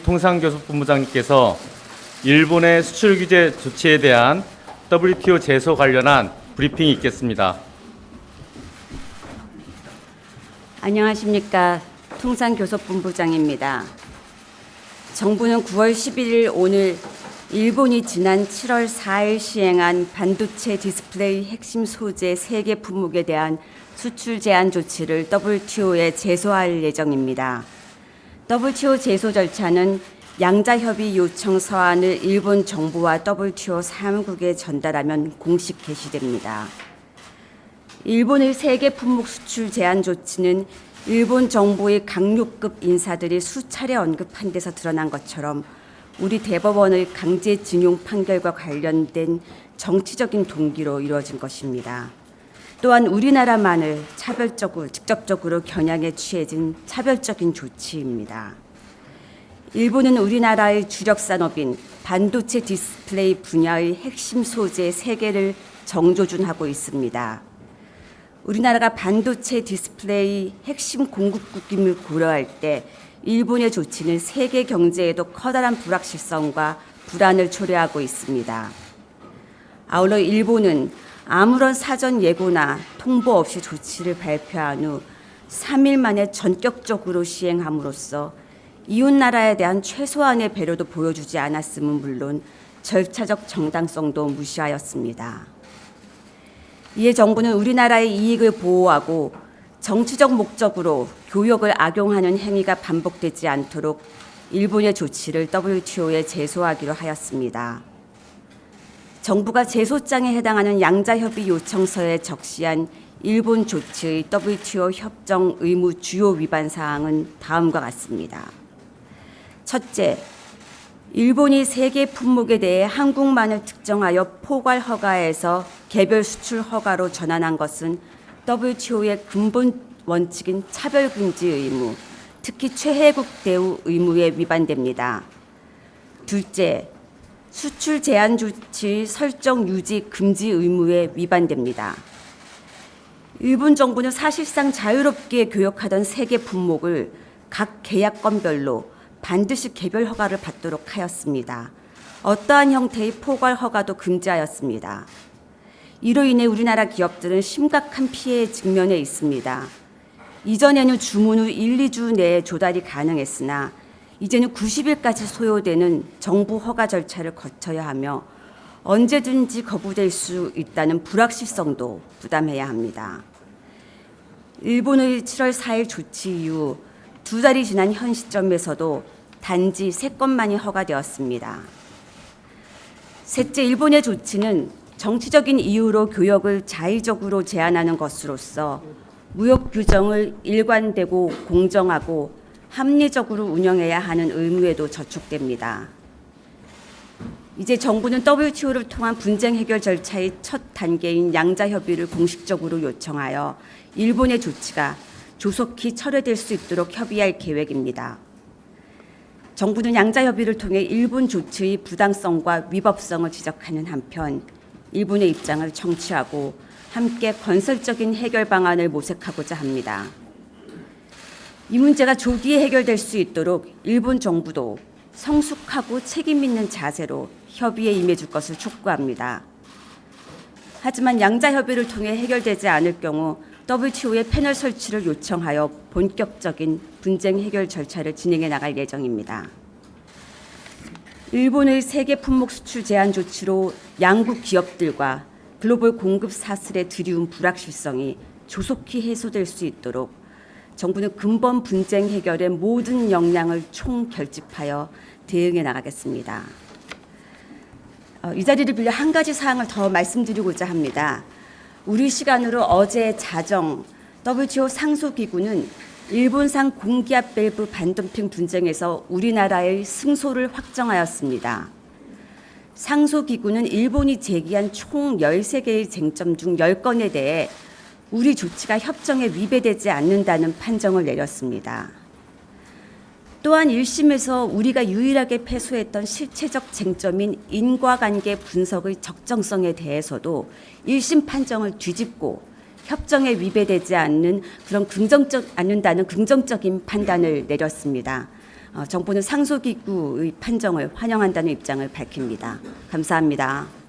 통상교섭본부장님께서 일본의 수출 규제 조치에 대한 WTO 제소 관련한 브리핑이 있겠습니다. 안녕하십니까. 통상교섭본부장입니다. 정부는 9월 11일 오늘 일본이 지난 7월 4일 시행한 반도체 디스플레이 핵심 소재 3개 품목에 대한 수출 제한 조치를 WTO에 제소할 예정입니다. WTO 제소 절차는 양자협의 요청 서한을 일본 정부와 WTO 사무국에 전달하면 공식 개시됩니다. 일본의 3개 품목 수출 제한 조치는 일본 정부의 강요급 인사들이 수차례 언급한 데서 드러난 것처럼 우리 대법원의 강제징용 판결과 관련된 정치적인 동기로 이루어진 것입니다. 또한 우리나라만을 직접적으로 겨냥해 취해진 차별적인 조치입니다. 일본은 우리나라의 주력 산업인 반도체 디스플레이 분야의 핵심 소재 3개를 정조준하고 있습니다. 우리나라가 반도체 디스플레이 핵심 공급국임을 고려할 때 일본의 조치는 세계 경제에도 커다란 불확실성과 불안을 초래하고 있습니다. 아울러 일본은 아무런 사전 예고나 통보 없이 조치를 발표한 후 3일 만에 전격적으로 시행함으로써 이웃나라에 대한 최소한의 배려도 보여주지 않았음은 물론 절차적 정당성도 무시하였습니다. 이에 정부는 우리나라의 이익을 보호하고 정치적 목적으로 교역을 악용하는 행위가 반복되지 않도록 일본의 조치를 WTO에 제소하기로 하였습니다. 정부가 제소장에 해당하는 양자협의 요청서에 적시한 일본 조치의 WTO 협정 의무 주요 위반 사항은 다음과 같습니다. 첫째, 일본이 3개 품목에 대해 한국만을 특정하여 포괄 허가에서 개별 수출 허가로 전환한 것은 WTO의 근본 원칙인 차별금지 의무, 특히 최혜국 대우 의무에 위반됩니다. 둘째, 수출 제한 조치 설정 유지 금지 의무에 위반됩니다. 일본 정부는 사실상 자유롭게 교역하던 3개 품목을 각 계약건별로 반드시 개별 허가를 받도록 하였습니다. 어떠한 형태의 포괄 허가도 금지하였습니다. 이로 인해 우리나라 기업들은 심각한 피해에 직면해 있습니다. 이전에는 주문 후 1, 2주 내에 조달이 가능했으나 이제는 90일까지 소요되는 정부 허가 절차를 거쳐야 하며 언제든지 거부될 수 있다는 불확실성도 부담해야 합니다. 일본의 7월 4일 조치 이후 2달이 지난 현 시점에서도 단지 3건만이 허가되었습니다. 셋째, 일본의 조치는 정치적인 이유로 교역을 자의적으로 제한하는 것으로서 무역 규정을 일관되고 공정하고 합리적으로 운영해야 하는 의무에도 저촉됩니다. 이제 정부는 WTO를 통한 분쟁 해결 절차의 첫 단계인 양자협의를 공식적으로 요청하여 일본의 조치가 조속히 철회될 수 있도록 협의할 계획입니다. 정부는 양자협의를 통해 일본 조치의 부당성과 위법성을 지적하는 한편 일본의 입장을 청취하고 함께 건설적인 해결 방안을 모색하고자 합니다. 이 문제가 조기에 해결될 수 있도록 일본 정부도 성숙하고 책임 있는 자세로 협의에 임해줄 것을 촉구합니다. 하지만 양자협의를 통해 해결되지 않을 경우 WTO의 패널 설치를 요청하여 본격적인 분쟁 해결 절차를 진행해 나갈 예정입니다. 일본의 3개 품목 수출 제한 조치로 양국 기업들과 글로벌 공급 사슬에 들이운 불확실성이 조속히 해소될 수 있도록 정부는 근본 분쟁 해결의 모든 역량을 총결집하여 대응해 나가겠습니다. 이 자리를 빌려 한 가지 사항을 더 말씀드리고자 합니다. 우리 시간으로 어제 자정 WTO 상소기구는 일본산 공기압 밸브 반덤핑 분쟁에서 우리나라의 승소를 확정하였습니다. 상소기구는 일본이 제기한 총 13개의 쟁점 중 10건에 대해 우리 조치가 협정에 위배되지 않는다는 판정을 내렸습니다. 또한 1심에서 우리가 유일하게 패소했던 실체적 쟁점인 인과관계 분석의 적정성에 대해서도 1심 판정을 뒤집고 협정에 위배되지 않는다는 긍정적인 판단을 내렸습니다. 정부는 상소기구의 판정을 환영한다는 입장을 밝힙니다. 감사합니다.